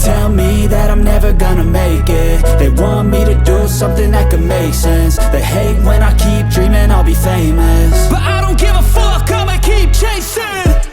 tell me that I'm never gonna make it. They want me to do something that could make sense. They hate when I keep dreaming I'll be famous, but I don't give a fuck, I'ma keep chasing.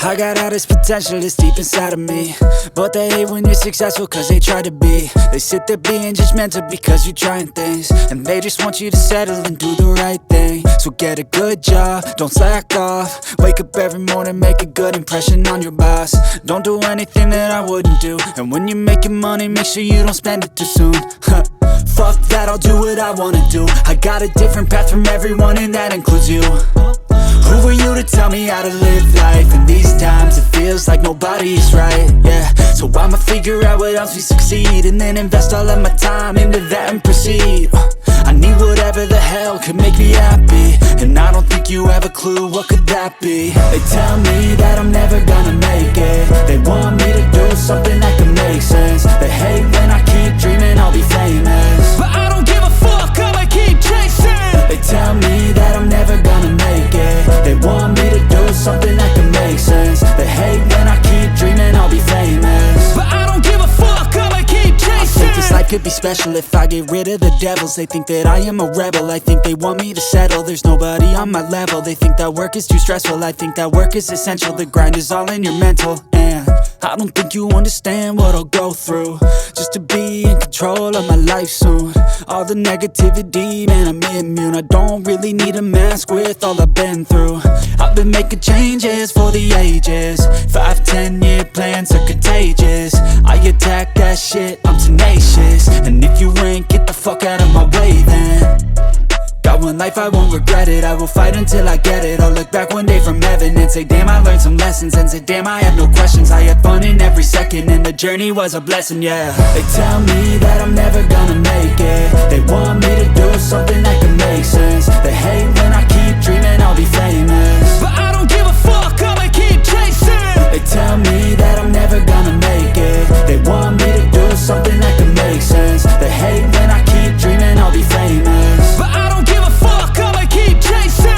I got all this potential that's deep inside of me, but they hate when you're successful cause they try to be. They sit there being judgmental because you're trying things, and they just want you to settle and do the right thing. So get a good job, don't slack off. Wake up every morning, make a good impression on your boss. Don't do anything that I wouldn't do, and when you're making money, make sure you don't spend it too soon. Fuck that, I'll do what I wanna do. I got a different path from everyone and that includes you. Who are you to tell me how to live life? In these times it feels like nobody's right, yeah. So I'ma figure out what else we succeed, and then invest all of my time into that and proceed. I need whatever the hell could make me happy, and I don't think you have a clue what could that be. They tell me that I'm never gonna make it. They want me to do something that could make sense. They hate when I keep dreaming I'll be famous, but I don't give a fuck, I'ma keep chasing. They tell me that I'm never gonna make it. They want me to do something that can make sense. They hate when I keep dreaming I'll be famous, but I don't give a fuck, I'ma keep chasing. I think this life could be special if I get rid of the devils. They think that I am a rebel, I think they want me to settle. There's nobody on my level. They think that work is too stressful, I think that work is essential. The grind is all in your mental, and I don't think you understand what I'll go through just to be in control of my life soon. All the negativity, man, I'm immune. I don't really need a mask with all I've been through. I've been making changes for the ages. 5-10 year plans are contagious. I attack that shit, I'm tenacious. And if you ain't, get the fuck out of my way then. Got one life, I won't regret it. I will fight until I get it. I'll look back one day from heaven and say, damn, I learned some lessons. And say, damn, I have no questions. I had fun in every second, and the journey was a blessing, yeah. They tell me that I'm never gonna make it. They want me to do something that can make sense. They hate when I keep dreaming I'll be famous, but I don't give a fuck, I'ma keep chasing. They tell me that I'm never gonna make it. They want me to do something that can make sense. They hate when I keep dreaming I'll be famous, but I don't give a fuck, I'ma keep chasing.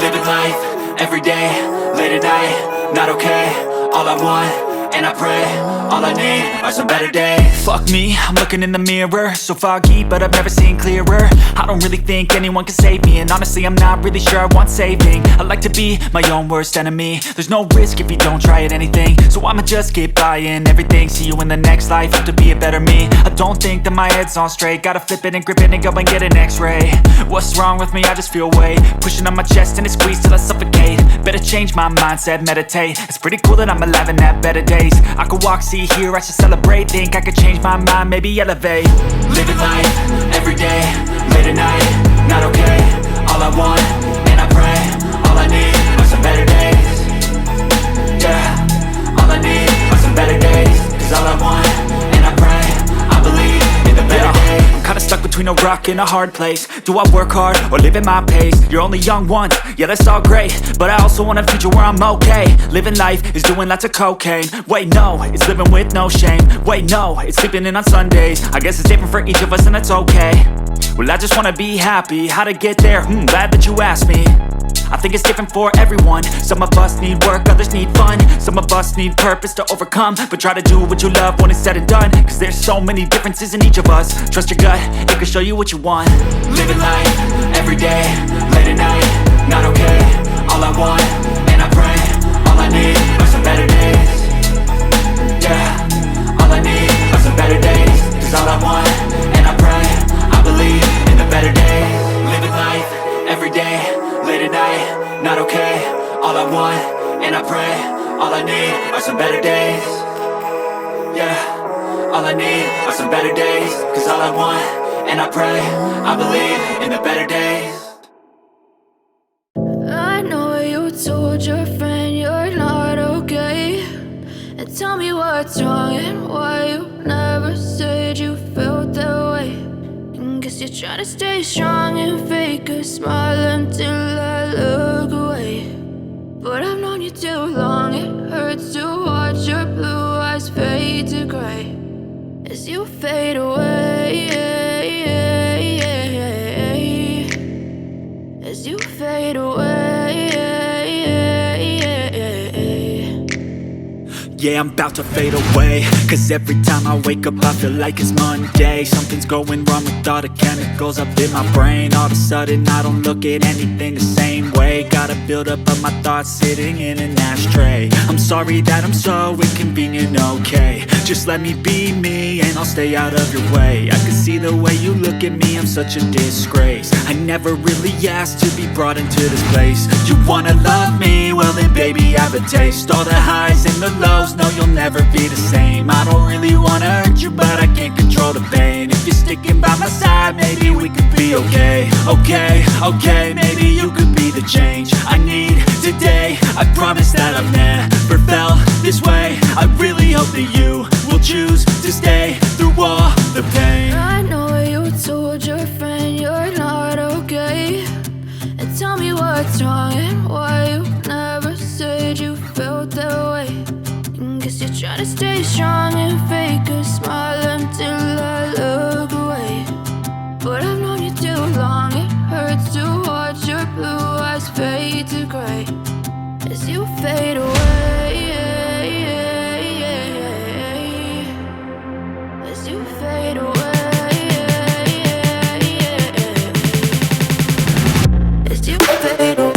Living life, everyday, late at night, not okay. All I want, and I pray, all I need are some better days. Fuck me, I'm looking in the mirror, so foggy, but I've never seen clearer. I don't really think anyone can save me, and honestly I'm not really sure I want saving. I like to be my own worst enemy. There's no risk if you don't try at anything, so I'ma just keep buying everything. See you in the next life, have to be a better me. I don't think that my head's on straight, gotta flip it and grip it and go and get an x-ray. What's wrong with me? I just feel weight pushing on my chest and it squeezes till I suffocate. Better change my mindset, meditate. It's pretty cool that I'm alive and have better days. days. I could walk, see, hear, I should celebrate. Think I could change my mind, maybe elevate. Living life, everyday, late at night, not okay. All I want, and I pray, all I need are some better days. Yeah, all I need are some better days. Cause all I want, and I pray, I believe in the better days. I'm kinda stuck between a rock and a hard place. Do I work hard or live at my pace? You're only young once, yeah that's all great, but I also want a future where I'm okay. Living life is doing lots of cocaine. Wait no, it's living with no shame. Wait no, it's sleeping in on Sundays. I guess it's different for each of us and that's okay. Well I just wanna be happy, how to get there? Glad that you asked me. I think it's different for everyone. Some of us need work, others need fun. Some of us need purpose to overcome. But try to do what you love when it's said and done. Cause there's so many differences in each of us. Trust your gut, it can show you what you want. Living life, everyday, late at night, not okay. All I want, and I pray, all I need are some better days. Yeah, all I need are some better days. Cause all I want, and I pray, I believe in the better days. Living life, everyday, late at night, not okay. All I want, and I pray, all I need are some better days. Yeah, all I need are some better days. Cause all I want, and I pray, I believe in the better days. I know you told your friend you're not okay, and tell me what's wrong and why you never said you felt that way. And guess you're trying to stay strong and fake a smile until I look away. But I've known you too long, it hurts to watch your blue eyes fade to gray as you fade away, as you fade away. Yeah, I'm about to fade away. Cause every time I wake up I feel like it's Monday. Something's going wrong with all the chemicals up in my brain. All of a sudden I don't look at anything the same way. Gotta build up of my thoughts sitting in an ashtray. I'm sorry that I'm so inconvenient, okay. Just let me be me and I'll stay out of your way. I can see the way you look at me, I'm such a disgrace. I never really asked to be brought into this place. You wanna love me? Well then baby have a taste. All the highs and the lows, no you'll never be the same. I don't really wanna hurt you but I can't control the pain. If you're sticking by my side maybe we could be okay. Okay, maybe you could be the change I need today. I promise that I've never felt this way. I really hope that you will choose to stay through all the pain. I know you told your friend you're not okay, and tell me what's wrong and why you never said you felt that way. And guess you're trying to stay strong and fake a smile until I look away. But I've known you too long, it hurts to watch your blue eyes fade to gray as you fade away, as you fade away, as you fade away. As you fade away.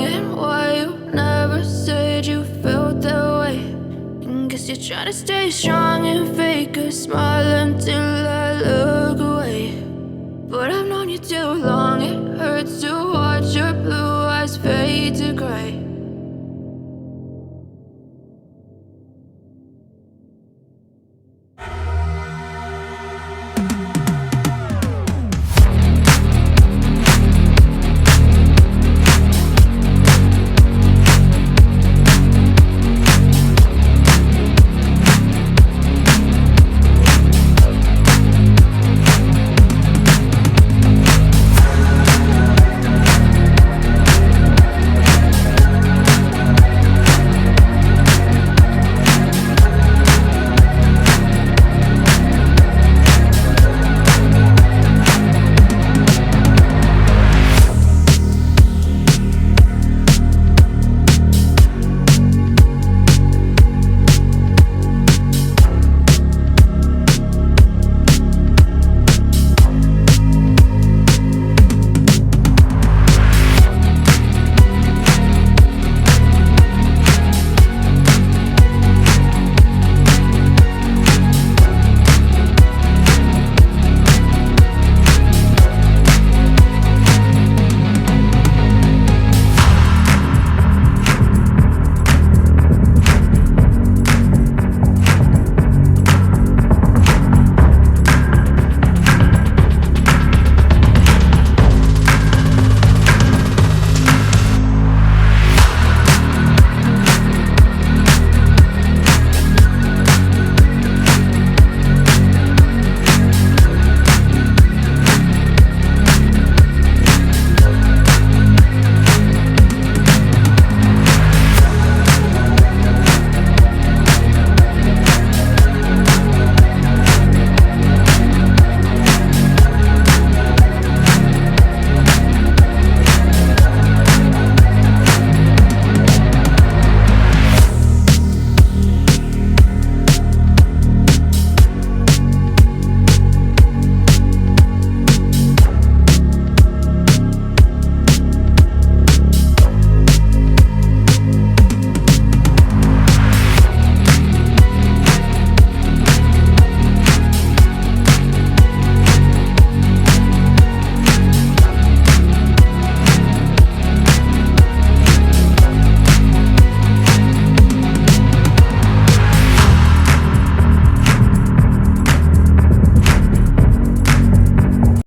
and why you never said you felt that way. And guess you're trying to stay strong and fake a smile until I look away. But I've known you too long, it hurts to watch your blue eyes fade to